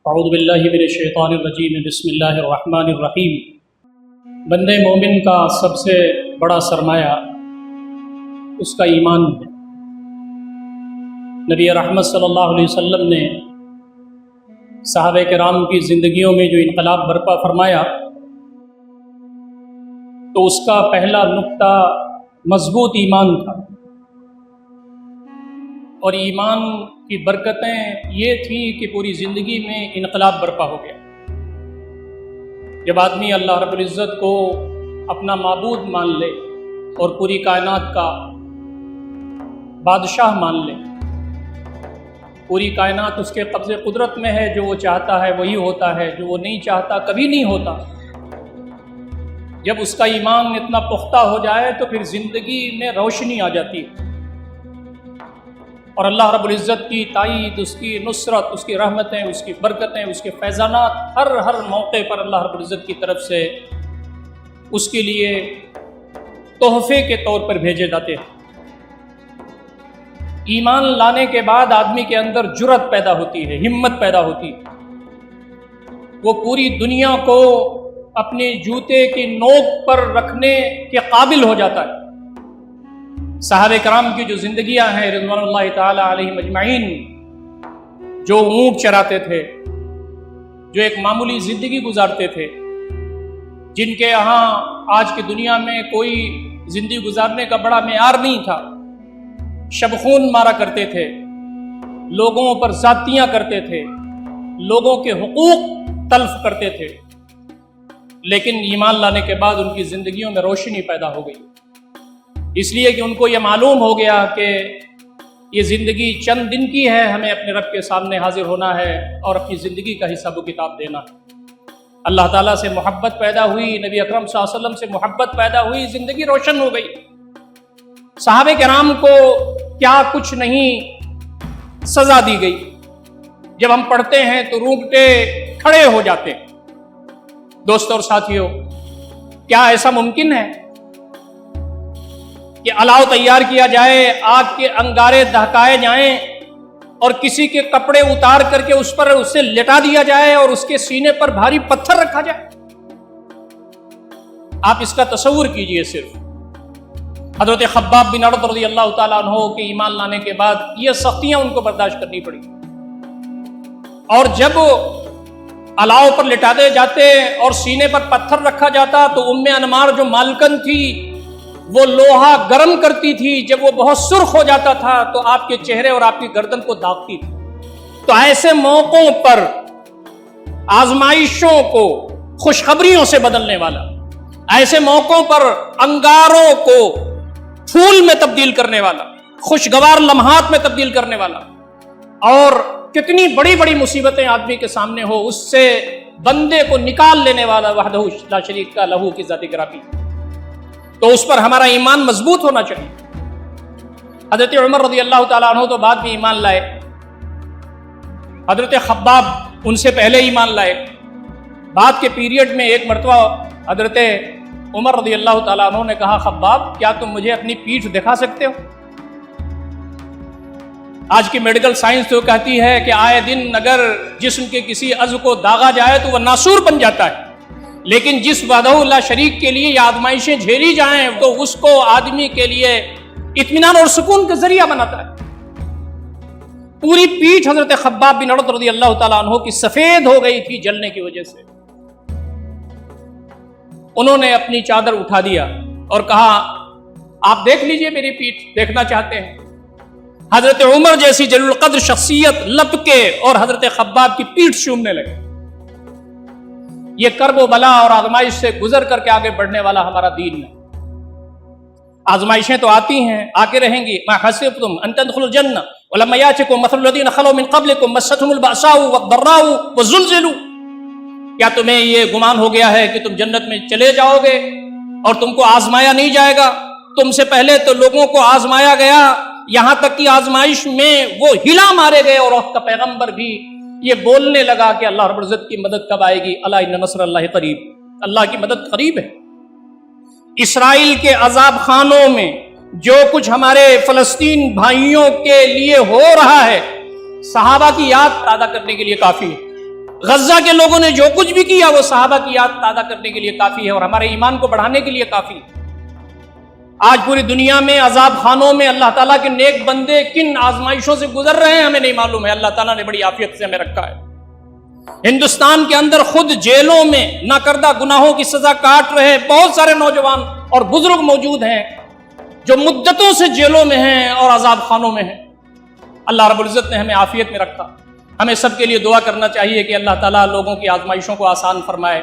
اعوذ باللہ من الشیطان الرجیم بسم اللہ الرحمن الرحیم۔ بندے مومن کا سب سے بڑا سرمایہ اس کا ایمان ہے۔ نبی رحمت صلی اللہ علیہ وسلم نے صحابہ کرام کی زندگیوں میں جو انقلاب برپا فرمایا تو اس کا پہلا نقطہ مضبوط ایمان تھا، اور ایمان کی برکتیں یہ تھیں کہ پوری زندگی میں انقلاب برپا ہو گیا۔ جب آدمی اللہ رب العزت کو اپنا معبود مان لے اور پوری کائنات کا بادشاہ مان لے، پوری کائنات اس کے قبضے قدرت میں ہے، جو وہ چاہتا ہے وہی ہوتا ہے، جو وہ نہیں چاہتا کبھی نہیں ہوتا۔ جب اس کا ایمان اتنا پختہ ہو جائے تو پھر زندگی میں روشنی آ جاتی ہے، اور اللہ رب العزت کی تائید، اس کی نصرت، اس کی رحمتیں، اس کی برکتیں، اس کے فیضانات ہر موقع پر اللہ رب العزت کی طرف سے اس کے لیے تحفے کے طور پر بھیجے جاتے ہیں۔ ایمان لانے کے بعد آدمی کے اندر جرأت پیدا ہوتی ہے، ہمت پیدا ہوتی ہے، وہ پوری دنیا کو اپنے جوتے کی نوک پر رکھنے کے قابل ہو جاتا ہے۔ صحابہ کرام کی جو زندگیاں ہیں رضوان اللہ تعالی علیہم اجمعین، جو اونٹ چراتے تھے، جو ایک معمولی زندگی گزارتے تھے، جن کے یہاں آج کی دنیا میں کوئی زندگی گزارنے کا بڑا معیار نہیں تھا، شب خون مارا کرتے تھے، لوگوں پر زیادتیاں کرتے تھے، لوگوں کے حقوق تلف کرتے تھے، لیکن ایمان لانے کے بعد ان کی زندگیوں میں روشنی پیدا ہو گئی، اس لیے کہ ان کو یہ معلوم ہو گیا کہ یہ زندگی چند دن کی ہے، ہمیں اپنے رب کے سامنے حاضر ہونا ہے اور اپنی زندگی کا حساب و کتاب دینا ہے۔ اللہ تعالیٰ سے محبت پیدا ہوئی، نبی اکرم صلی اللہ علیہ وسلم سے محبت پیدا ہوئی، زندگی روشن ہو گئی۔ صحابہ کرام کو کیا کچھ نہیں سزا دی گئی، جب ہم پڑھتے ہیں تو رونگٹے کھڑے ہو جاتے ہیں۔ دوستوں اور ساتھیوں، کیا ایسا ممکن ہے کہ الاؤ تیار کیا جائے، آگ کے انگارے دہکائے جائیں اور کسی کے کپڑے اتار کر کے اس پر اسے لٹا دیا جائے اور اس کے سینے پر بھاری پتھر رکھا جائے؟ آپ اس کا تصور کیجئے۔ صرف حضرت خباب بن عرط رضی اللہ تعالیٰ عنہ کے ایمان لانے کے بعد یہ سختیاں ان کو برداشت کرنی پڑی، اور جب الاؤ پر لٹاتے جاتے اور سینے پر پتھر رکھا جاتا تو ام انمار جو مالکن تھی وہ لوہا گرم کرتی تھی، جب وہ بہت سرخ ہو جاتا تھا تو آپ کے چہرے اور آپ کی گردن کو داغتی تھی۔ تو ایسے موقعوں پر آزمائشوں کو خوشخبریوں سے بدلنے والا، ایسے موقعوں پر انگاروں کو پھول میں تبدیل کرنے والا، خوشگوار لمحات میں تبدیل کرنے والا، اور کتنی بڑی بڑی مصیبتیں آدمی کے سامنے ہو اس سے بندے کو نکال لینے والا وحدہ لا شریک کا لہو کی ذاتی گرامی، تو اس پر ہمارا ایمان مضبوط ہونا چاہیے۔ حضرت عمر رضی اللہ تعالیٰ عنہ تو بعد میں ایمان لائے، حضرت خباب ان سے پہلے ایمان لائے۔ بعد کے پیریڈ میں ایک مرتبہ حضرت عمر رضی اللہ تعالیٰ عنہ نے کہا، خباب کیا تم مجھے اپنی پیٹھ دکھا سکتے ہو؟ آج کی میڈیکل سائنس تو کہتی ہے کہ آئے دن اگر جسم کے کسی عضو کو داغا جائے تو وہ ناسور بن جاتا ہے، لیکن جس وحدہ لا شریک کے لیے یہ آزمائشیں جھیلی جائیں تو اس کو آدمی کے لیے اطمینان اور سکون کا ذریعہ بناتا ہے۔ پوری پیٹھ حضرت خباب بن عرط رضی اللہ تعالیٰ عنہ کی سفید ہو گئی تھی جلنے کی وجہ سے۔ انہوں نے اپنی چادر اٹھا دیا اور کہا، آپ دیکھ لیجئے میری پیٹھ، دیکھنا چاہتے ہیں؟ حضرت عمر جیسی جلیل القدر شخصیت لپکے اور حضرت خباب کی پیٹھ چومنے لگے۔ یہ کرب و بلا اور آزمائش سے گزر کر کے آگے بڑھنے والا ہمارا دین ہے۔ آزمائشیں تو آتی ہیں، آگے رہیں گی۔ ما حسبتم ان تدخلوا الجنہ ولما یاتکم مثل الذین خلوا من قبلکم مستهم البأساء والضراء وزلزلوا، کیا تمہیں یہ گمان ہو گیا ہے کہ تم جنت میں چلے جاؤ گے اور تم کو آزمایا نہیں جائے گا؟ تم سے پہلے تو لوگوں کو آزمایا گیا، یہاں تک کہ آزمائش میں وہ ہلا مارے گئے، اور وقت کا پیغمبر بھی یہ بولنے لگا کہ اللہ رب العزت کی مدد کب آئے گی؟ الا ان نصر اللہ قریب، اللہ کی مدد قریب ہے۔ اسرائیل کے عذاب خانوں میں جو کچھ ہمارے فلسطین بھائیوں کے لیے ہو رہا ہے، صحابہ کی یاد تازہ کرنے کے لیے کافی ہے۔ غزہ کے لوگوں نے جو کچھ بھی کیا وہ صحابہ کی یاد تازہ کرنے کے لیے کافی ہے اور ہمارے ایمان کو بڑھانے کے لیے کافی ہے۔ آج پوری دنیا میں عذاب خانوں میں اللہ تعالیٰ کے نیک بندے کن آزمائشوں سے گزر رہے ہیں ہمیں نہیں معلوم ہے، اللہ تعالیٰ نے بڑی عافیت سے ہمیں رکھا ہے۔ ہندوستان کے اندر خود جیلوں میں ناکردہ گناہوں کی سزا کاٹ رہے بہت سارے نوجوان اور بزرگ موجود ہیں جو مدتوں سے جیلوں میں ہیں اور عذاب خانوں میں ہیں۔ اللہ رب العزت نے ہمیں عافیت میں رکھا۔ ہمیں سب کے لیے دعا کرنا چاہیے کہ اللہ تعالیٰ لوگوں کی آزمائشوں کو آسان فرمائے۔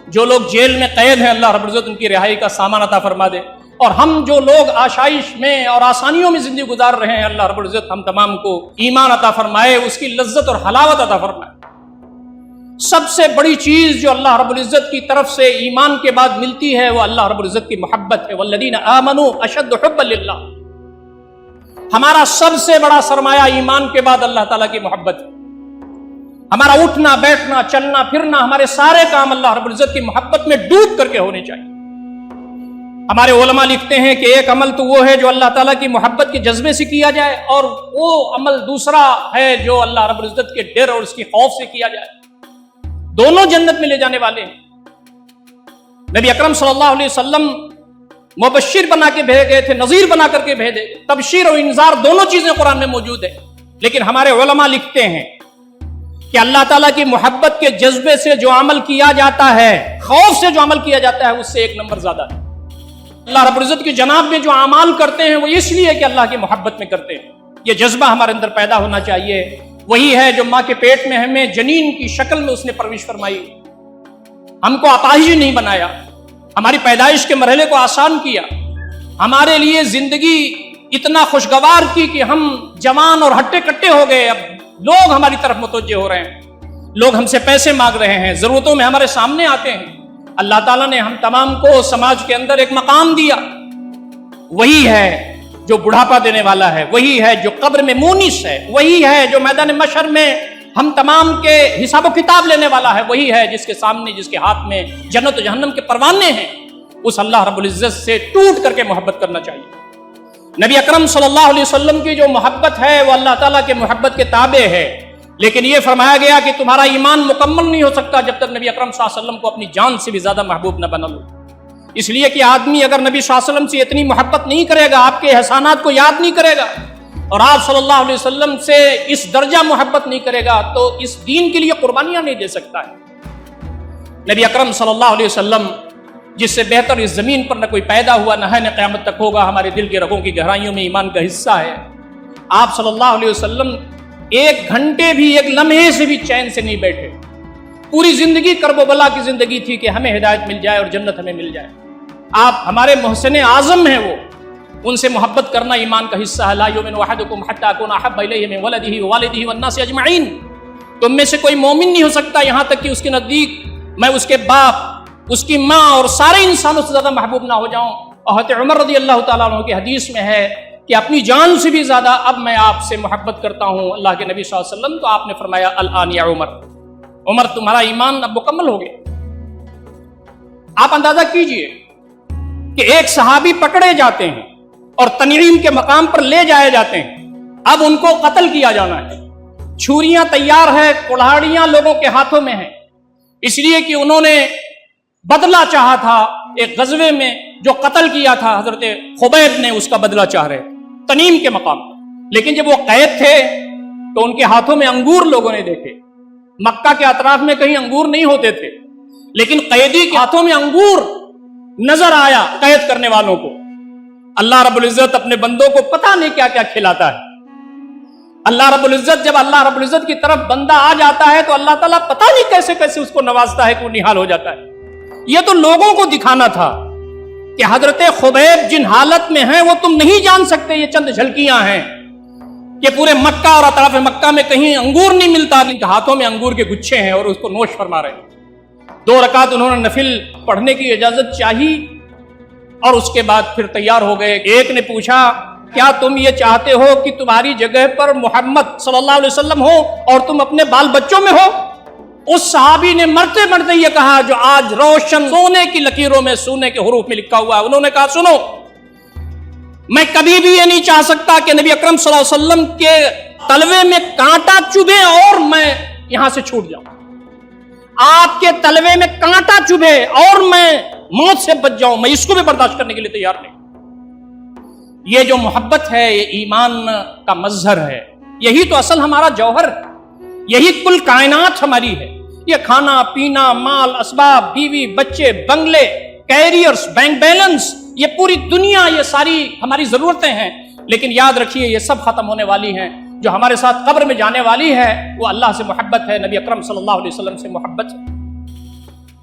جو لوگ جیل میں قید ہیں اللہ رب العزت ان کی رہائی کا سامان عطا فرما دے، اور ہم جو لوگ آشائش میں اور آسانیوں میں زندگی گزار رہے ہیں اللہ رب العزت ہم تمام کو ایمان عطا فرمائے، اس کی لذت اور حلاوت عطا فرمائے۔ سب سے بڑی چیز جو اللہ رب العزت کی طرف سے ایمان کے بعد ملتی ہے وہ اللہ رب العزت کی محبت ہے۔ والذین آمنوا اشد حبا للہ، ہمارا سب سے بڑا سرمایہ ایمان کے بعد اللہ تعالیٰ کی محبت ہے۔ ہمارا اٹھنا بیٹھنا چلنا پھرنا ہمارے سارے کام اللہ رب العزت کی محبت میں ڈوب کر کے ہونے چاہیے۔ ہمارے علماء لکھتے ہیں کہ ایک عمل تو وہ ہے جو اللہ تعالیٰ کی محبت کے جذبے سے کیا جائے، اور وہ عمل دوسرا ہے جو اللہ رب العزت کے ڈر اور اس کی خوف سے کیا جائے۔ دونوں جنت میں لے جانے والے ہیں۔ نبی اکرم صلی اللہ علیہ وسلم مبشر بنا کے بھیجے گئے تھے، نذیر بنا کر کے بھیجے۔ تبشیر اور انذار دونوں چیزیں قرآن میں موجود ہیں، لیکن ہمارے علماء لکھتے ہیں کہ اللہ تعالیٰ کی محبت کے جذبے سے جو عمل کیا جاتا ہے، خوف سے جو عمل کیا جاتا ہے، اس سے ایک نمبر زیادہ ہے۔ اللہ رب العزت کی جناب میں جو اعمال کرتے ہیں وہ اس لیے کہ اللہ کی محبت میں کرتے ہیں۔ یہ جذبہ ہمارے اندر پیدا ہونا چاہیے۔ وہی ہے جو ماں کے پیٹ میں ہمیں جنین کی شکل میں اس نے پرورش فرمائی، ہم کو اپاہج نہیں بنایا، ہماری پیدائش کے مرحلے کو آسان کیا، ہمارے لیے زندگی اتنا خوشگوار کی کہ ہم جوان اور ہٹے کٹے ہو گئے۔ اب لوگ ہماری طرف متوجہ ہو رہے ہیں، لوگ ہم سے پیسے مانگ رہے ہیں، ضرورتوں میں ہمارے سامنے آتے ہیں۔ اللہ تعالیٰ نے ہم تمام کو سماج کے اندر ایک مقام دیا، وہی ہے جو بڑھاپا دینے والا ہے، وہی ہے جو قبر میں مونس ہے، وہی ہے جو میدان محشر میں ہم تمام کے حساب و کتاب لینے والا ہے، وہی ہے جس کے سامنے جس کے ہاتھ میں جنت و جہنم کے پروانے ہیں۔ اس اللہ رب العزت سے ٹوٹ کر کے محبت کرنا چاہیے۔ نبی اکرم صلی اللہ علیہ وسلم کی جو محبت ہے وہ اللہ تعالیٰ کے محبت کے تابع ہے، لیکن یہ فرمایا گیا کہ تمہارا ایمان مکمل نہیں ہو سکتا جب تک نبی اکرم صلی اللہ علیہ وسلم کو اپنی جان سے بھی زیادہ محبوب نہ بنا لو۔ اس لیے کہ آدمی اگر نبی صلی اللہ علیہ وسلم سے اتنی محبت نہیں کرے گا، آپ کے احسانات کو یاد نہیں کرے گا، اور آپ صلی اللہ علیہ وسلم سے اس درجہ محبت نہیں کرے گا، تو اس دین کے لیے قربانیاں نہیں دے سکتا ہے۔ نبی اکرم صلی اللہ علیہ وسلم جس سے بہتر اس زمین پر نہ کوئی پیدا ہوا، نہ ہے نہ قیامت تک ہوگا، ہمارے دل کے رگوں کی گہرائیوں میں ایمان کا حصہ ہے۔ آپ صلی اللہ علیہ وسلم ایک گھنٹے بھی ایک لمحے سے بھی چین سے نہیں بیٹھے۔ پوری زندگی کرب و بلا کی زندگی تھی کہ ہمیں ہدایت مل جائے اور جنت ہمیں مل جائے۔ آپ ہمارے محسن اعظم ہیں، وہ ان سے محبت کرنا ایمان کا حصہ ہے۔ لا یؤمن احدکم حتی اکون احب الیہ من ولدہ ووالدہ والناس اجمعین، تم میں سے کوئی مومن نہیں ہو سکتا یہاں تک کہ اس کے نزدیک میں اس کے باپ، اس کی ماں اور سارے انسانوں سے زیادہ محبوب نہ ہو جاؤں۔ اور حضرت عمر رضی اللہ تعالیٰ عنہ کی حدیث میں ہے کہ اپنی جان سے بھی زیادہ اب میں آپ سے محبت کرتا ہوں اللہ کے نبی صلی اللہ علیہ وسلم۔ تو آپ نے فرمایا الآن یا عمر، عمر تمہارا ایمان اب مکمل ہو گیا۔ آپ اندازہ کیجئے کہ ایک صحابی پکڑے جاتے ہیں اور تنعیم کے مقام پر لے جائے جاتے ہیں، اب ان کو قتل کیا جانا ہے، چھریاں تیار ہے، کڑھاڑیاں لوگوں کے ہاتھوں میں ہیں، اس لیے کہ انہوں نے بدلہ چاہا تھا ایک غزوے میں جو قتل کیا تھا حضرت خبیب نے، اس کا بدلہ چاہ رہے تنعیم کے مقام پر۔ لیکن جب وہ قید تھے تو ان کے ہاتھوں میں انگور لوگوں نے دیکھے۔ مکہ کے اطراف میں کہیں انگور نہیں ہوتے تھے، لیکن قیدی کے ہاتھوں میں انگور نظر آیا قید کرنے والوں کو۔ اللہ رب العزت اپنے بندوں کو پتہ نہیں کیا کیا کھلاتا ہے۔ اللہ رب العزت جب اللہ رب العزت کی طرف بندہ آ جاتا ہے تو اللہ تعالیٰ پتہ نہیں کیسے کیسے اس کو نوازتا ہے کہ وہ نہال ہو جاتا ہے۔ یہ تو لوگوں کو دکھانا تھا کہ حضرت خبیب جن حالت میں ہیں وہ تم نہیں جان سکتے، یہ چند جھلکیاں ہیں کہ پورے مکہ اور اطراف مکہ میں کہیں انگور نہیں ملتا، ان کے ہاتھوں میں انگور کے گچھے ہیں اور اس کو نوش فرما رہے ہیں۔ 2 رکعت انہوں نے نفل پڑھنے کی اجازت چاہی اور اس کے بعد پھر تیار ہو گئے۔ ایک نے پوچھا کیا تم یہ چاہتے ہو کہ تمہاری جگہ پر محمد صلی اللہ علیہ وسلم ہو اور تم اپنے بال بچوں میں ہو؟ اس صحابی نے مرتے مرتے یہ کہا جو آج روشن سونے کی لکیروں میں سونے کے حروف میں لکھا ہوا ہے۔ انہوں نے کہا سنو، میں کبھی بھی یہ نہیں چاہ سکتا کہ نبی اکرم صلی اللہ علیہ وسلم کے تلوے میں کانٹا چبھے اور میں یہاں سے چھوٹ جاؤں۔ آپ کے تلوے میں کانٹا چبھے اور میں موت سے بچ جاؤں، میں اس کو بھی برداشت کرنے کے لیے تیار نہیں۔ یہ جو محبت ہے یہ ایمان کا مظہر ہے، یہی تو اصل ہمارا جوہر ہے، یہی کل کائنات ہماری ہے۔ یہ کھانا پینا، مال اسباب، بیوی بچے، بنگلے، کیریئرز، بینک بیلنس، یہ پوری دنیا، یہ ساری ہماری ضرورتیں ہیں، لیکن یاد رکھیے یہ سب ختم ہونے والی ہیں۔ جو ہمارے ساتھ قبر میں جانے والی ہے وہ اللہ سے محبت ہے، نبی اکرم صلی اللہ علیہ وسلم سے محبت ہے۔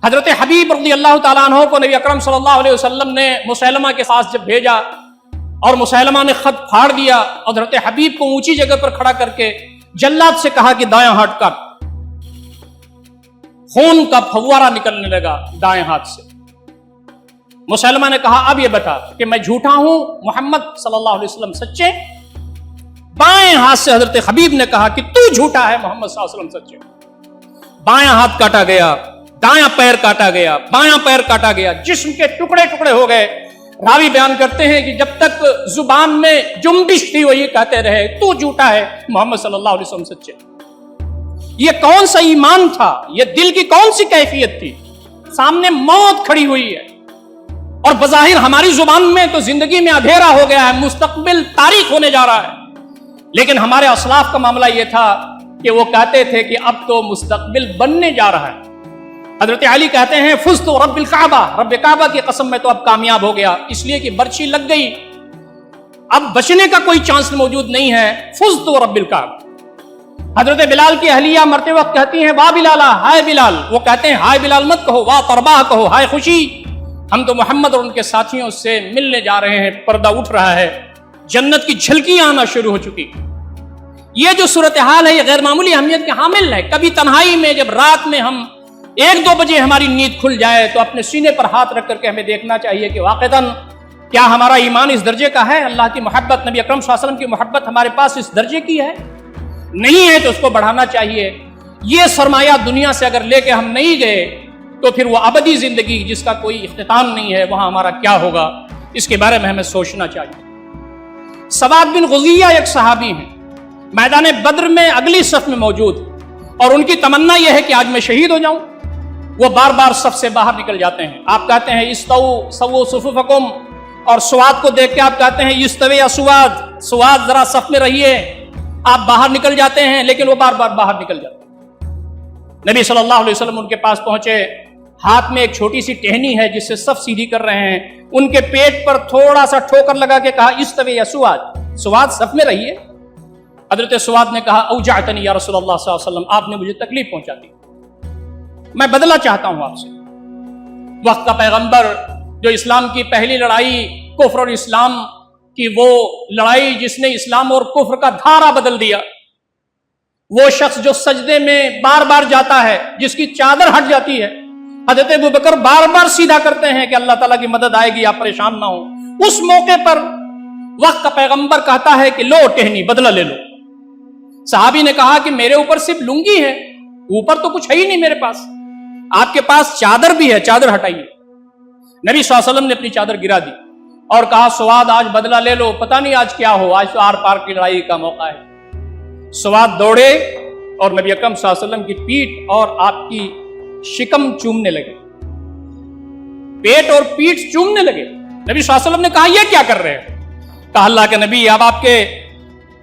حضرت حبیب رضی اللہ تعالیٰ عنہ کو نبی اکرم صلی اللہ علیہ وسلم نے مسیلمہ کے پاس جب بھیجا اور مسیلمہ نے خط پھاڑ دیا، حضرت حبیب کو اونچی جگہ پر کھڑا کر کے جلاد سے کہا کہ دایاں ہاتھ کاٹ۔ خون کا پھوارہ نکلنے لگا دائیں ہاتھ سے۔ مسیلمہ نے کہا اب یہ بتا کہ میں جھوٹا ہوں، محمد صلی اللہ علیہ وسلم سچے؟ بائیں ہاتھ سے حضرت حبیب نے کہا کہ تو جھوٹا ہے، محمد صلی اللہ علیہ وسلم سچے۔ بایاں ہاتھ کاٹا گیا، دایاں پیر کاٹا گیا، بایاں پیر کاٹا گیا، جسم کے ٹکڑے ٹکڑے ہو گئے۔ راوی بیان کرتے ہیں کہ جب تک زبان میں جنبش تھی وہ یہ کہتے رہے تو جھوٹا ہے، محمد صلی اللہ علیہ وسلم سچے۔ یہ کون سا ایمان تھا، یہ دل کی کون سی کیفیت تھی؟ سامنے موت کھڑی ہوئی ہے اور بظاہر ہماری زبان میں تو زندگی میں اندھیرا ہو گیا ہے، مستقبل تاریک ہونے جا رہا ہے، لیکن ہمارے اسلاف کا معاملہ یہ تھا کہ وہ کہتے تھے کہ اب تو مستقبل بننے جا رہا ہے۔ حضرت علی کہتے ہیں فزت رب الکعبہ، رب کعبہ کی قسم میں تو اب کامیاب ہو گیا، اس لیے کہ برچھی لگ گئی، اب بچنے کا کوئی چانس موجود نہیں ہے، فزت رب الکعبہ۔ حضرت بلال کی اہلیہ مرتے وقت کہتی ہیں واہ بلالا، ہائے بلال، وہ کہتے ہیں ہائے بلال مت کہو، واہ ترباہ کہو، ہائے خوشی، ہم تو محمد اور ان کے ساتھیوں سے ملنے جا رہے ہیں، پردہ اٹھ رہا ہے، جنت کی جھلکیاں آنا شروع ہو چکی۔ یہ جو صورتحال ہے یہ غیر معمولی اہمیت کے حامل ہے۔ کبھی تنہائی میں جب رات میں ہم 1-2 بجے ہماری نیند کھل جائے تو اپنے سینے پر ہاتھ رکھ کر کے ہمیں دیکھنا چاہیے کہ واقعتاً کیا ہمارا ایمان اس درجے کا ہے؟ اللہ کی محبت، نبی اکرم صلی اللہ علیہ وسلم کی محبت ہمارے پاس اس درجے کی ہے؟ نہیں ہے تو اس کو بڑھانا چاہیے۔ یہ سرمایہ دنیا سے اگر لے کے ہم نہیں گئے تو پھر وہ ابدی زندگی جس کا کوئی اختتام نہیں ہے وہاں ہمارا کیا ہوگا، اس کے بارے میں ہمیں سوچنا چاہیے۔ سواد بن غزیہ ایک صحابی ہیں، میدان بدر میں اگلی صف میں موجود، اور ان کی تمنا یہ ہے کہ آج میں شہید ہو جاؤں۔ وہ بار بار صف سے باہر نکل جاتے ہیں۔ آپ کہتے ہیں استو سووا صفوفکم، اور سواد کو دیکھ کے آپ کہتے ہیں یستوی یا سواد، سواد ذرا صف میں رہیے۔ آپ باہر نکل جاتے ہیں لیکن وہ بار بار باہر نکل جاتے ہیں۔ نبی صلی اللہ علیہ وسلم ان کے پاس پہنچے، ہاتھ میں ایک چھوٹی سی ٹہنی ہے جس سے صف سیدھی کر رہے ہیں، ان کے پیٹ پر تھوڑا سا ٹھوکر لگا کے کہا استوی یا سواد، سواد صف میں رہیے۔ حضرت سواد نے کہا اوجعتنی یا رسول اللہ صلی اللہ علیہ وسلم، آپ نے مجھے تکلیف پہنچا دی، میں بدلہ چاہتا ہوں آپ سے۔ وقت کا پیغمبر جو اسلام کی پہلی لڑائی کفر اور اسلام کی، وہ لڑائی جس نے اسلام اور کفر کا دھارا بدل دیا، وہ شخص جو سجدے میں بار بار جاتا ہے، جس کی چادر ہٹ جاتی ہے، حضرت ابوبکر بار بار سیدھا کرتے ہیں کہ اللہ تعالیٰ کی مدد آئے گی، آپ پریشان نہ ہوں۔ اس موقع پر وقت کا پیغمبر کہتا ہے کہ لو ٹہنی، بدلہ لے لو۔ صحابی نے کہا کہ میرے اوپر صرف لنگی ہے، اوپر تو کچھ ہے ہی نہیں میرے پاس، آپ کے پاس چادر بھی ہے، چادر ہٹائیے۔ نبی صلی اللہ علیہ وسلم نے اپنی چادر گرا دی اور کہا سواد آج بدلہ لے لو، پتہ نہیں آج کیا ہو، آج تو آر پار کی لڑائی کا موقع ہے۔ سواد دوڑے اور نبی اکرم صلی اللہ علیہ وسلم کی پیٹھ اور آپ کی شکم چومنے لگے، پیٹ اور پیٹھ چومنے لگے۔ نبی صلی اللہ علیہ وسلم نے کہا یہ کیا کر رہے ہیں؟ کہا اللہ کے نبی اب آپ کے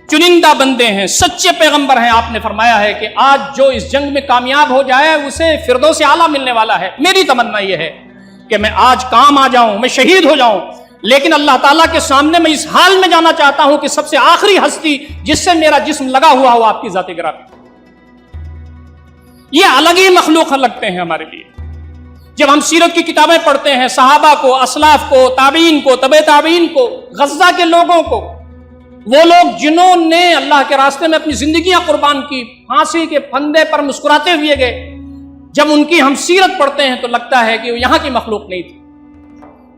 چنندہ بندے ہیں، سچے پیغمبر ہیں، آپ نے فرمایا ہے کہ آج جو اس جنگ میں کامیاب ہو جائے اسے فردوس اعلیٰ ملنے والا ہے۔ میری تمنا یہ ہے کہ میں آج کام آ جاؤں، میں شہید ہو جاؤں، لیکن اللہ تعالیٰ کے سامنے میں اس حال میں جانا چاہتا ہوں کہ سب سے آخری ہستی جس سے میرا جسم لگا ہوا ہو آپ کی ذات گرامی۔ یہ الگ ہی مخلوق لگتے ہیں ہمارے لیے۔ جب ہم سیرت کی کتابیں پڑھتے ہیں، صحابہ کو، اسلاف کو، تابعین کو، تبع تابعین کو، غزہ کے لوگوں کو، وہ لوگ جنہوں نے اللہ کے راستے میں اپنی زندگیاں قربان کی، پھانسی کے پھندے پر مسکراتے ہوئے گئے، جب ان کی ہم سیرت پڑھتے ہیں تو لگتا ہے کہ وہ یہاں کی مخلوق نہیں تھی۔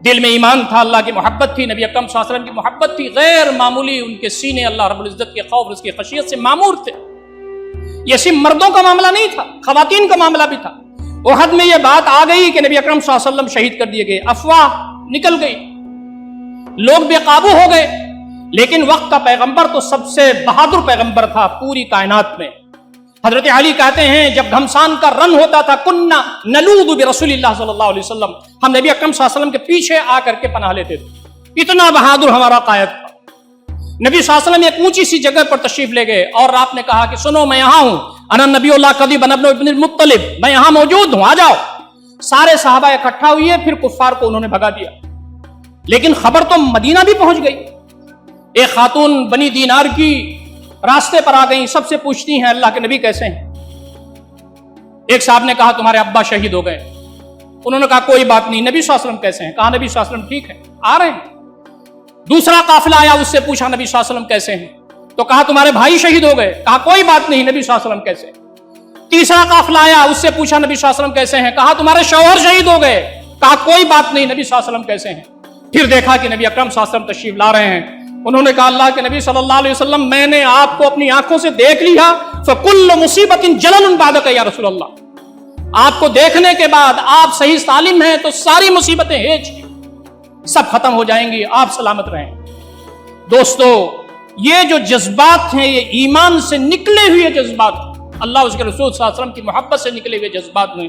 دل میں ایمان تھا، اللہ کی محبت تھی، نبی اکرم صلی اللہ علیہ وسلم کی محبت تھی، غیر معمولی ان کے سینے اللہ رب العزت کے خوف، اس کی خشیت سے معمور تھے۔ یہ صرف مردوں کا معاملہ نہیں تھا، خواتین کا معاملہ بھی تھا۔ احد میں یہ بات آ گئی کہ نبی اکرم صلی اللہ علیہ وسلم شہید کر دیے گئے، افواہ نکل گئی، لوگ بے قابو ہو گئے، لیکن وقت کا پیغمبر تو سب سے بہادر پیغمبر تھا پوری کائنات میں۔ حضرت علی کہتے ہیں جب گھمسان کا رن ہوتا تھا کننا نلوذ برسول اللہ صلی اللہ علیہ وسلم، ہم نبی اکرم صلی اللہ علیہ وسلم کے پیچھے آ کر کے پناہ لیتے تھے، اتنا بہادر ہمارا قائد تھا۔ نبی صلی اللہ علیہ وسلم ایک اونچی سی جگہ پر تشریف لے گئے اور آپ نے کہا کہ سنو میں یہاں ہوں، انا نبی اللہ قدیب ابن المطلب، میں یہاں موجود ہوں، آ جاؤ۔ سارے صحابہ اکٹھا ہوئے، پھر کفار کو انہوں نے بھگا دیا، لیکن خبر تو مدینہ بھی پہنچ گئی۔ ایک خاتون بنی دینار کی راستے پر آ گئی، سب سے پوچھتی ہیں اللہ کے نبی کیسے ہیں؟ ایک صاحب نے کہا تمہارے ابا شہید ہو گئے، انہوں نے کہا کوئی بات نہیں، نبی صلی اللہ علیہ وسلم کیسے ہیں؟ کہا نبی صلی اللہ علیہ وسلم ٹھیک ہے، آ رہے ہیں۔ دوسرا قافلہ آیا، اس سے پوچھا نبی صلی اللہ علیہ وسلم کیسے ہیں؟ تو کہا تمہارے بھائی شہید ہو گئے، کہا کوئی بات نہیں، نبی صلی اللہ علیہ وسلم کیسے ہیں؟ تیسرا قافلہ آیا، اس سے پوچھا نبی صلی اللہ علیہ وسلم کیسے ہیں؟ کہا تمہارے شوہر شہید ہو گئے، کہا کوئی بات نہیں، نبی صلی اللہ علیہ وسلم کیسے ہیں؟ پھر دیکھا کہ نبی اکرم صلی اللہ علیہ وسلم تشریف لا رہے ہیں، انہوں نے کہا اللہ کے نبی صلی اللہ علیہ وسلم میں نے آپ کو اپنی آنکھوں سے دیکھ لیا، فَكُلُّ مُصِيبَةٍ جَلَلٌ بَعْدَكَ یا رسول اللہ، آپ کو دیکھنے کے بعد آپ صحیح سالم ہیں تو ساری مصیبتیں ہیچ سب ختم ہو جائیں گی، آپ سلامت رہیں۔ دوستو یہ جو جذبات ہیں یہ ایمان سے نکلے ہوئے جذبات، اللہ اس کے رسول صلی اللہ علیہ وسلم کی محبت سے نکلے ہوئے جذبات ہیں،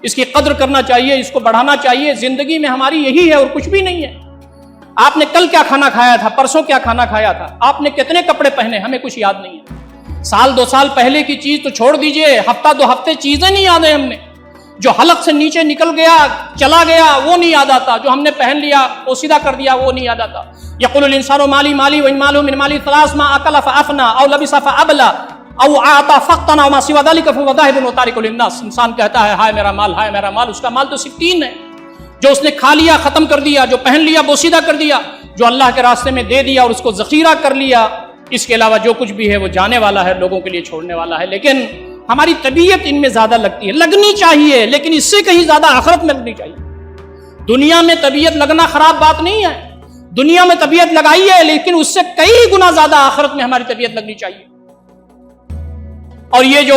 اس کی قدر کرنا چاہیے، اس کو بڑھانا چاہیے۔ زندگی میں ہماری یہی ہے اور کچھ بھی نہیں ہے۔ آپ نے کل کیا کھانا کھایا تھا، پرسوں کیا کھانا کھایا تھا، آپ نے کتنے کپڑے پہنے، ہمیں کچھ یاد نہیں ہے۔ سال 2 سال پہلے کی چیز تو چھوڑ دیجئے، ہفتہ 2 ہفتے چیزیں نہیں یاد ہیں ہم نے، جو حلق سے نیچے نکل گیا چلا گیا وہ نہیں یاد آتا، جو ہم نے پہن لیا وہ سیدھا کر دیا وہ نہیں یاد آتا۔ یقول الانسان مالی مالی وان مالہ من مالی ثلاث ما اکل فافنا او لبس فابلا او اعطى فقطنا وما سوى ذلك فهو ذاهب وتارك للناس۔ انسان کہتا ہے ہائے میرا مال، ہائے میرا مال، اس کا مال تو 60 ہے، جو اس نے کھا لیا ختم کر دیا، جو پہن لیا بوسیدہ کر دیا، جو اللہ کے راستے میں دے دیا اور اس کو ذخیرہ کر لیا، اس کے علاوہ جو کچھ بھی ہے وہ جانے والا ہے، لوگوں کے لیے چھوڑنے والا ہے۔ لیکن ہماری طبیعت ان میں زیادہ لگتی ہے، لگنی چاہیے لیکن اس سے کہیں زیادہ آخرت میں لگنی چاہیے۔ دنیا میں طبیعت لگنا خراب بات نہیں ہے، دنیا میں طبیعت لگائی ہے لیکن اس سے کئی گنا زیادہ آخرت میں ہماری طبیعت لگنی چاہیے۔ اور یہ جو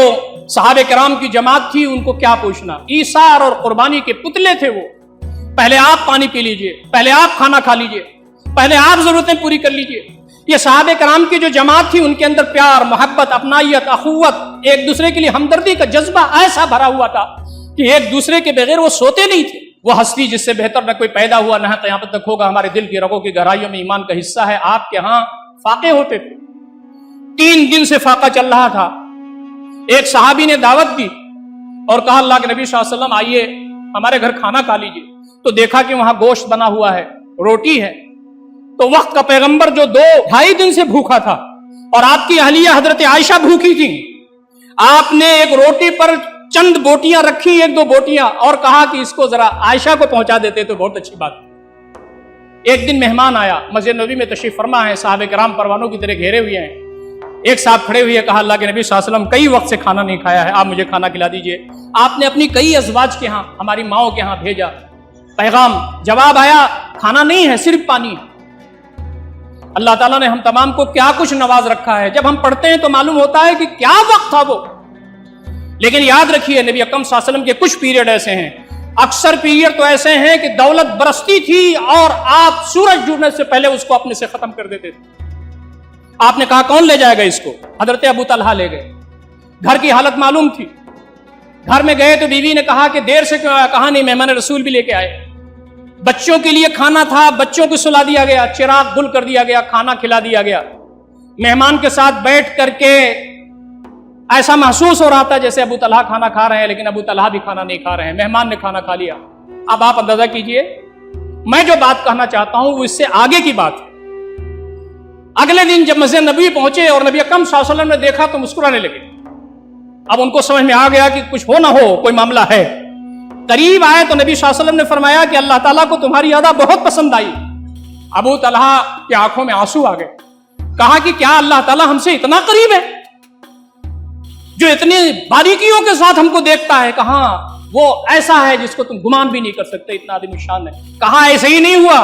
صحابہ کرام کی جماعت تھی ان کو کیا پوچھنا، ایثار اور قربانی کے پتلے تھے وہ۔ پہلے آپ پانی پی لیجئے، پہلے آپ کھانا کھا لیجئے، پہلے آپ ضرورتیں پوری کر لیجئے۔ یہ صحابہ کرام کی جو جماعت تھی ان کے اندر پیار، محبت، اپنائیت، اخوت، ایک دوسرے کے لیے ہمدردی کا جذبہ ایسا بھرا ہوا تھا کہ ایک دوسرے کے بغیر وہ سوتے نہیں تھے۔ وہ ہستی جس سے بہتر نہ کوئی پیدا ہوا نہ قیامت تک ہوگا، ہمارے دل کی رگوں کی گہرائیوں میں ایمان کا حصہ ہے۔ آپ کے ہاں فاقے ہوتے تھے، 3 دن سے فاقہ چل رہا تھا۔ ایک صحابی نے دعوت دی اور کہا اللہ کے نبی صلی اللہ علیہ وسلم آئیے ہمارے گھر کھانا کھا لیجیے، تو دیکھا کہ وہاں گوشت بنا ہوا ہے، روٹی ہے۔ تو وقت کا پیغمبر جو 2-2.5 دن سے بھوکا تھا اور آپ کی اہلیہ حضرت عائشہ بھوکی تھی، آپ نے ایک روٹی پر چند بوٹیاں رکھی، 1-2 بوٹیاں، اور کہا کہ اس کو ذرا عائشہ کو پہنچا دیتے تو بہت اچھی بات۔ ایک دن مہمان آیا، مسجد نبوی میں تشریف فرما ہے، صحابہ کرام پروانوں کی طرح گھیرے ہوئے ہیں۔ ایک صاحب کھڑے ہوئے کہا اللہ کے نبی صلی اللہ علیہ وسلم کئی وقت سے کھانا نہیں کھایا ہے، آپ مجھے کھانا کھلا دیجئے۔ آپ نے اپنی کئی ازواج کے ہاں، ہماری ماؤں کے ہاں بھیجا پیغام، جواب آیا کھانا نہیں ہے صرف پانی ہے۔ اللہ تعالیٰ نے ہم تمام کو کیا کچھ نواز رکھا ہے، جب ہم پڑھتے ہیں تو معلوم ہوتا ہے کہ کیا وقت تھا وہ۔ لیکن یاد رکھیے نبی اکرم صلی اللہ علیہ وسلم کے کچھ پیریڈ ایسے ہیں، اکثر پیریڈ تو ایسے ہیں کہ دولت برستی تھی اور آپ سورج ڈوبنے سے پہلے اس کو اپنے سے ختم کر دیتے تھے۔ آپ نے کہا کون لے جائے گا اس کو؟ حضرت ابو طلحہ لے گئے۔ گھر کی حالت معلوم تھی، گھر میں گئے تو بیوی نے کہا کہ دیر سے کیوں آیا؟ کہا نہیں مہمان رسول بھی لے کے آئے۔ بچوں کے لیے کھانا تھا، بچوں کو سلا دیا گیا، چراغ گل کر دیا گیا، کھانا کھلا دیا گیا۔ مہمان کے ساتھ بیٹھ کر کے ایسا محسوس ہو رہا تھا جیسے ابو طلحہ کھانا کھا رہے ہیں، لیکن ابو طلحہ بھی کھانا نہیں کھا رہے ہیں، مہمان نے کھانا کھا لیا۔ اب آپ اندازہ کیجئے، میں جو بات کہنا چاہتا ہوں وہ اس سے آگے کی بات ہے۔ اگلے دن جب مسجد نبوی پہنچے اور نبی اکرم صلی اللہ علیہ وسلم نے دیکھا تو مسکرانے لگے۔ اب ان کو سمجھ میں آ گیا کہ کچھ ہو نہ ہو کوئی معاملہ ہے۔ قریب آئے تو نبی صلی اللہ علیہ وسلم نے فرمایا کہ اللہ تعالیٰ کو تمہاری ادا بہت پسند آئی۔ ابو طلحہ کی آنکھوں میں آنسو آ گئے، کہا کہ کیا اللہ تعالیٰ ہم سے اتنا قریب ہے جو اتنی باریکیوں کے ساتھ ہم کو دیکھتا ہے؟ کہاں وہ ایسا ہے جس کو تم گمان بھی نہیں کر سکتے، اتنا عظیم الشان ہے۔ کہا ایسے ہی نہیں ہوا،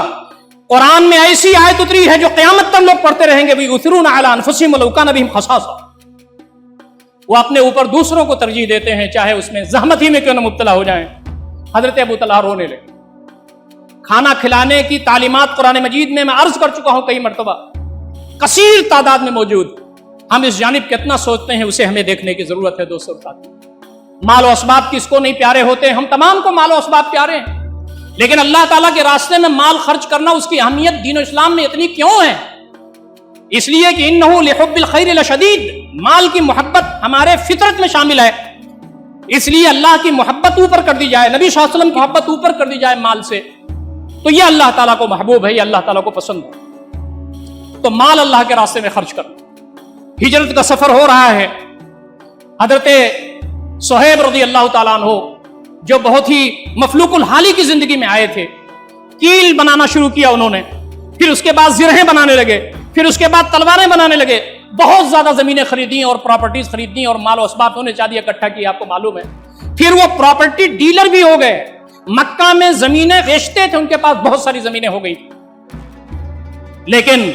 قرآن میں ایسی آیت اتری ہے جو قیامت تک لوگ پڑھتے رہیں گے، وَيُؤْثِرُونَ عَلَىٰ أَنفُسِهِمْ وَلَوْ كَانَ بِهِمْ خَصَاصَةٌ، وہ اپنے اوپر دوسروں کو ترجیح دیتے ہیں چاہے اس میں زحمت ہی میں کیوں نہ مبتلا ہو جائیں۔ حضرت ابو طلحہ رونے لگے۔ کھانا کھلانے کی تعلیمات قرآن مجید میں عرض کر چکا ہوں کئی مرتبہ، کثیر تعداد میں موجود، ہم اس جانب کتنا سوچتے ہیں اسے ہمیں دیکھنے کی ضرورت ہے دوستوں ساتھ۔ مال و اسباب کس کو نہیں پیارے ہوتے؟ ہم تمام کو مال و اسباب پیارے ہیں، لیکن اللہ تعالیٰ کے راستے میں مال خرچ کرنا، اس کی اہمیت دین و اسلام میں اتنی کیوں ہے؟ اس لیے کہ انہ لحب الخیر لشدید، مال کی محبت ہمارے فطرت میں شامل ہے، اس لیے اللہ کی محبت اوپر کر دی جائے، نبی صلی اللہ علیہ وسلم کی محبت اوپر کر دی جائے مال سے، تو یہ اللہ تعالیٰ کو محبوب ہے، یہ اللہ تعالیٰ کو پسند ہے۔ تو مال اللہ کے راستے میں خرچ کرنا۔ ہجرت کا سفر ہو رہا ہے، حضرت صہیب رضی اللہ تعالیٰ عنہ جو بہت ہی مفلوق الحالی کی زندگی میں آئے تھے، کیل بنانا شروع کیا انہوں نے، پھر اس کے بعد زرہیں بنانے لگے، پھر اس کے بعد تلواریں بنانے لگے، بہت زیادہ زمینیں خریدیں اور پراپرٹیز خریدیں اور مال و اسباب انہوں نے چاندی اکٹھا کی، آپ کو معلوم ہے۔ پھر وہ پراپرٹی ڈیلر بھی ہو گئے، مکہ میں زمینیں بیچتے تھے، ان کے پاس بہت ساری زمینیں ہو گئی۔ لیکن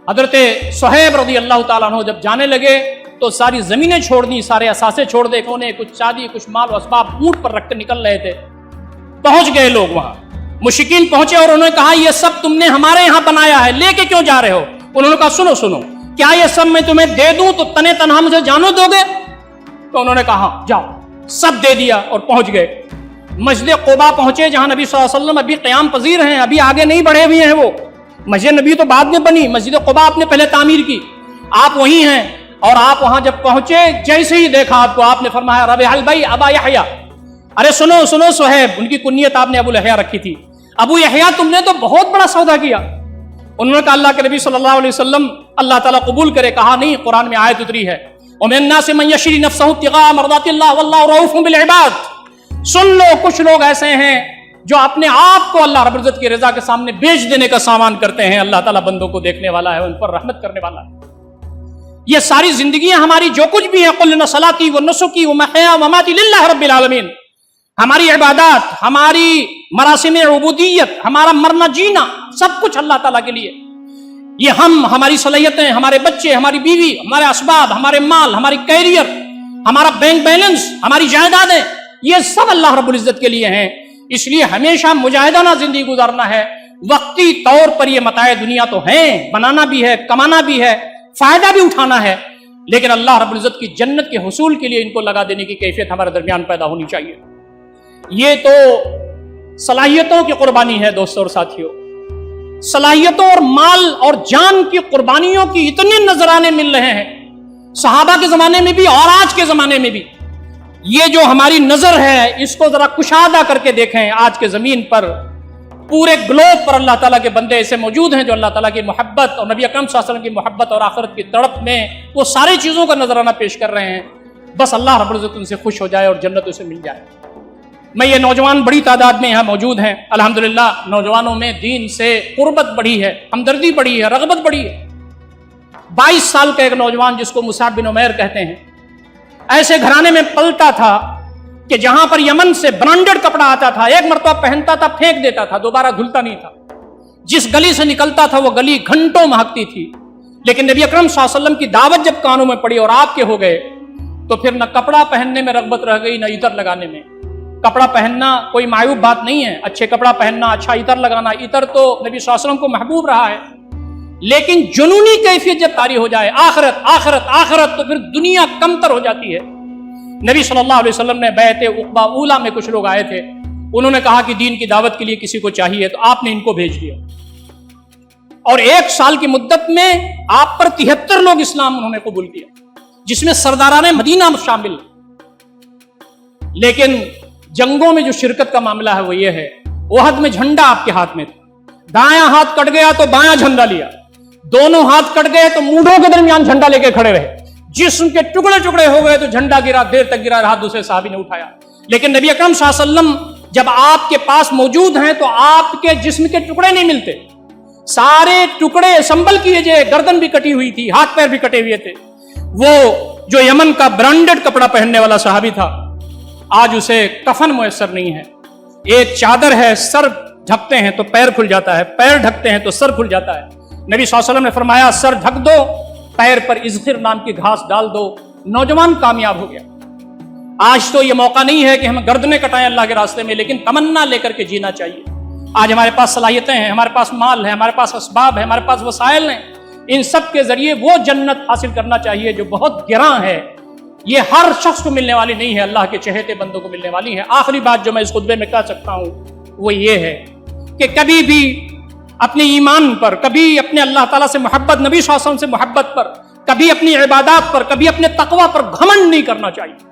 حضرت صہیب رضی اللہ تعالیٰ عنہ جب جانے لگے تو ساری زمینیں چھوڑ دی، سارے اثاثے چھوڑ دے، انہیں کچھ چاندی کچھ مال و اسباب اونٹ پر رکھ کر نکل رہے تھے۔ پہنچ گئے لوگ وہاں، مشرکین پہنچے اور انہوں نے کہا یہ سب تم نے ہمارے یہاں بنایا ہے، لے کے کیوں جا رہے ہو؟ انہوں نے کہا سنو سنو، کیا یہ سب میں تمہیں دے دوں تو تنے تنہا مجھے جانو دو گے؟ تو انہوں نے کہا ہاں جاؤ، سب دے دیا اور پہنچ گئے۔ مسجد قباء پہنچے جہاں نبی صلی اللہ علیہ وسلم ابھی قیام پذیر ہیں، ابھی آگے نہیں بڑھے ہوئے ہیں، وہ مسجد نبی تو بعد میں بنی، مسجد قباء آپ نے پہلے تعمیر کی، آپ وہیں ہیں، اور آپ وہاں جب پہنچے جیسے ہی دیکھا آپ کو، آپ نے فرمایا رب حل بھائی ابا یحییٰ، ارے سنو سنو صہیب، ان کی کنیت آپ نے ابو یحییٰ رکھی تھی، ابو یحییٰ تم نے تو بہت بڑا سودا کیا۔ انہوں نے کہا اللہ کے نبی صلی اللہ علیہ وسلم اللہ تعالیٰ قبول کرے، کہا نہیں، قرآن میں آیت اتری ہے وَمِنَ النَّاسِ مَن يَشْرِي نَفْسَهُ ابْتِغَاءَ مَرْضَاتِ اللَّهِ وَاللَّهُ رَءُوفٌ بِالْعِبَادِ۔ سن لو، کچھ لوگ ایسے ہیں جو اپنے آپ کو اللہ رب العزت کی رضا کے سامنے بیچ دینے کا سامان کرتے ہیں، اللہ تعالیٰ بندوں کو دیکھنے والا ہے، ان پر رحمت کرنے والا ہے۔ یہ ساری زندگیاں ہماری جو کچھ بھی ہیں، قُلْ إِنَّ صَلَاتِي وَنُسُكِي وَمَحْيَايَ وَمَمَاتِي لِلَّهِ رَبِّ الْعَالَمِينَ، ہماری عبادات، ہماری مراسم عبودیت، ہمارا مرنا جینا، سب کچھ اللہ تعالیٰ کے لیے۔ یہ ہم، ہماری صلاحیتیں، ہمارے بچے، ہماری بیوی، ہمارے اسباب، ہمارے مال، ہماری کیریئر، ہمارا بینک بیلنس، ہماری جائیدادیں، یہ سب اللہ رب العزت کے لیے ہیں۔ اس لیے ہمیشہ مجاہدانہ زندگی گزارنا ہے۔ وقتی طور پر یہ متاع دنیا تو ہیں، بنانا بھی ہے، کمانا بھی ہے، فائدہ بھی اٹھانا ہے، لیکن اللہ رب العزت کی جنت کے حصول کے لیے ان کو لگا دینے کی کیفیت ہمارے درمیان پیدا ہونی چاہیے۔ یہ تو صلاحیتوں کی قربانی ہے دوستوں اور ساتھیوں، صلاحیتوں اور مال اور جان کی قربانیوں کی اتنے نذرانے مل رہے ہیں، صحابہ کے زمانے میں بھی اور آج کے زمانے میں بھی۔ یہ جو ہماری نظر ہے اس کو ذرا کشادہ کر کے دیکھیں، آج کے زمین پر پورے گلوب پر اللہ تعالیٰ کے بندے ایسے موجود ہیں جو اللہ تعالیٰ کی محبت اور نبی اکرم صلی اللہ علیہ وسلم کی محبت اور آخرت کی تڑپ میں وہ ساری چیزوں کا نذرانہ پیش کر رہے ہیں، بس اللہ رب العزت ان سے خوش ہو جائے اور جنت اسے مل جائے۔ میں یہ نوجوان بڑی تعداد میں یہاں موجود ہیں، الحمدللہ نوجوانوں میں دین سے قربت بڑھی ہے، ہمدردی بڑھی ہے، رغبت بڑھی ہے۔ 22 سال کا ایک نوجوان جس کو مصعب بن عمیر کہتے ہیں، ایسے گھرانے میں پلتا تھا کہ جہاں پر یمن سے برانڈڈ کپڑا آتا تھا، ایک مرتبہ پہنتا تھا پھینک دیتا تھا، دوبارہ دھلتا نہیں تھا، جس گلی سے نکلتا تھا وہ گلی گھنٹوں مہکتی تھی۔ لیکن نبی اکرم صلی اللہ علیہ وسلم کی دعوت جب کانوں میں پڑی اور آپ کے ہو گئے تو پھر نہ کپڑا پہننے میں رغبت رہ گئی، نہ عطر لگانے میں۔ کپڑا پہننا کوئی معیوب بات نہیں ہے، اچھے کپڑا پہننا، اچھا عطر لگانا، عطر تو نبی صلی اللہ علیہ وسلم کو محبوب رہا ہے، لیکن جنونی کیفیت جب طاری ہو جائے، آخرت آخرت آخرت، تو پھر دنیا کمتر ہو جاتی ہے۔ نبی صلی اللہ علیہ وسلم نے بیعت عقبہ اولیٰ میں کچھ لوگ آئے تھے، انہوں نے کہا کہ دین کی دعوت کے لیے کسی کو چاہیے، تو آپ نے ان کو بھیج دیا، اور 1 سال کی مدت میں آپ پر 73 لوگ اسلام انہوں نے قبول کیا، جس میں سرداران مدینہ شامل۔ لیکن جنگوں میں جو شرکت کا معاملہ ہے وہ یہ ہے، احد میں جھنڈا آپ کے ہاتھ میں تھا، دایاں ہاتھ کٹ گیا تو بایاں جھنڈا لیا، دونوں ہاتھ کٹ گئے تو مونڈھوں کے درمیان جھنڈا لے کے کھڑے رہے، جسم کے ٹکڑے ٹکڑے ہو گئے تو جھنڈا گرا، دیر تک گرا رہا، دوسرے صحابی نے اٹھایا۔ لیکن نبی اکرم صلی اللہ علیہ وسلم جب آپ کے پاس موجود ہیں تو آپ کے جسم کے ٹکڑے نہیں ملتے، سارے ٹکڑے اسمبل کیے جائے، گردن بھی کٹی ہوئی تھی، ہاتھ پیر بھی کٹے ہوئے تھے۔ وہ جو یمن کا برانڈڈ کپڑا پہننے والا صحابی تھا، آج اسے کفن میسر نہیں ہے، ایک چادر ہے، سر ڈھکتے ہیں تو پیر کھل جاتا ہے، پیر ڈھکتے ہیں تو سر کھل جاتا ہے۔ نبی صلی اللہ علیہ وسلم نے فرمایا سر ڈھک دو، پیر پر ازخر نام کی گھاس ڈال دو، نوجوان کامیاب ہو گیا۔ آج تو یہ موقع نہیں ہے کہ ہم گردنیں کٹائیں اللہ کے راستے میں، لیکن تمنا لے کر کے جینا چاہیے۔ آج ہمارے پاس صلاحیتیں ہیں، ہمارے پاس مال ہے، ہمارے پاس اسباب ہے، ہمارے پاس وسائل ہیں، ان سب کے ذریعے وہ جنت حاصل کرنا چاہیے جو بہت گراں ہے، یہ ہر شخص کو ملنے والی نہیں ہے، اللہ کے چہتے بندوں کو ملنے والی ہے۔ آخری بات جو میں اس خطبے میں کہہ سکتا ہوں وہ یہ ہے کہ کبھی بھی اپنے ایمان پر، کبھی اپنے اللہ تعالیٰ سے محبت، نبی صلی اللہ علیہ وسلم سے محبت پر، کبھی اپنی عبادات پر، کبھی اپنے تقوی پر گھمنڈ نہیں کرنا چاہیے۔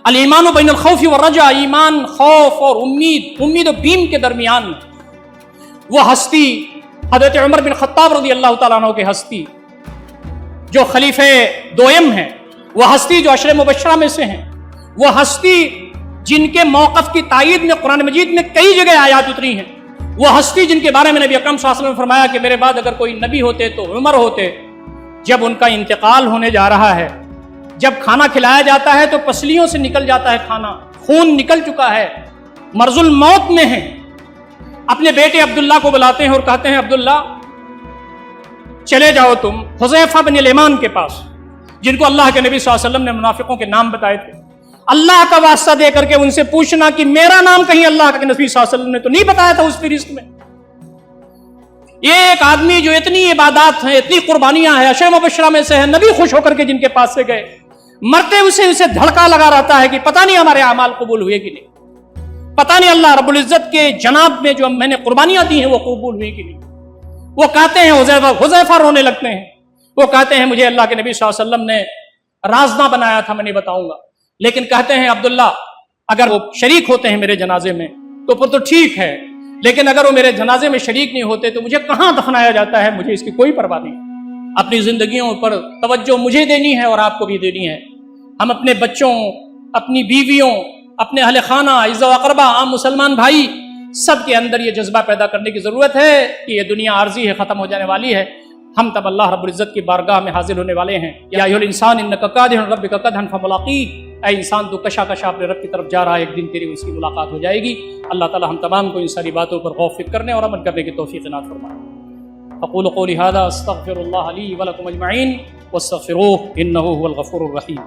الایمان بین الخوف والرجاء، ایمان خوف اور امید و بیم کے درمیان وہ ہستی حضرت عمر بن خطاب رضی اللہ تعالیٰ عنہ کے ہستی جو خلیفہ دوئم ہیں، وہ ہستی جو عشر مبشرہ میں سے ہیں، وہ ہستی جن کے موقف کی تائید میں قرآن مجید میں کئی جگہ آیات اتری ہیں، وہ ہستی جن کے بارے میں نبی اکرم صلی اللہ علیہ وسلم نے فرمایا کہ میرے بعد اگر کوئی نبی ہوتے تو عمر ہوتے۔ جب ان کا انتقال ہونے جا رہا ہے، جب کھانا کھلایا جاتا ہے تو پسلیوں سے نکل جاتا ہے کھانا، خون نکل چکا ہے، مرض الموت میں ہیں، اپنے بیٹے عبداللہ کو بلاتے ہیں اور کہتے ہیں عبداللہ چلے جاؤ تم حذیفہ بن الیمان کے پاس، جن کو اللہ کے نبی صلی اللہ علیہ وسلم نے منافقوں کے نام بتائے تھے، اللہ کا واسطہ دے کر کے ان سے پوچھنا کہ میرا نام کہیں اللہ کے نبی صلی اللہ علیہ وسلم نے تو نہیں بتایا تھا اس فہرست میں۔ یہ ایک آدمی جو اتنی عبادات ہیں، اتنی قربانیاں ہیں، عشر مبشرہ میں سے ہے، نبی خوش ہو کر کے جن کے پاس سے گئے، مرتے اسے دھڑکا لگا رہتا ہے کہ پتہ نہیں ہمارے اعمال قبول ہوئے کہ نہیں، پتہ نہیں اللہ رب العزت کے جناب میں جو میں نے قربانیاں دی ہیں وہ قبول ہوئی کہ نہیں۔ وہ کہتے ہیں حذیفہ رونے لگتے ہیں، وہ کہتے ہیں مجھے اللہ کے نبی صلی اللہ علیہ وسلم نے رازداں بنایا تھا، میں نہیں بتاؤں گا، لیکن کہتے ہیں عبداللہ اگر وہ شریک ہوتے ہیں میرے جنازے میں تو پھر تو ٹھیک ہے، لیکن اگر وہ میرے جنازے میں شریک نہیں ہوتے تو مجھے کہاں دفنایا جاتا ہے، مجھے اس کی کوئی پرواہ نہیں۔ اپنی زندگیوں پر توجہ مجھے دینی ہے اور آپ کو بھی دینی ہے۔ ہم اپنے بچوں، اپنی بیویوں، اپنے اہل خانہ، اعزاء و اقربا، عام مسلمان بھائی سب کے اندر یہ جذبہ پیدا کرنے کی ضرورت ہے کہ یہ دنیا عارضی ہے، ختم ہو جانے والی ہے، ہم تب اللہ رب العزت کی بارگاہ میں حاضر ہونے والے ہیں۔ یا ایھا الانسان انک قادح ربک قدحا فملاقیہ، اے انسان تو کشا کشا اپنے رب کی طرف جا رہا ہے، ایک دن تیری اس کی ملاقات ہو جائے گی۔ اللہ تعالی ہم تمام کو ان ساری باتوں پر غور و فکر کرنے اور عمل کرنے کی توفیق عنایت فرمائے۔ اقول قولی ھذا استغفر اللہ لی ولکم اجمعین واستغفروہ انہ ھو الغفور الرحیم۔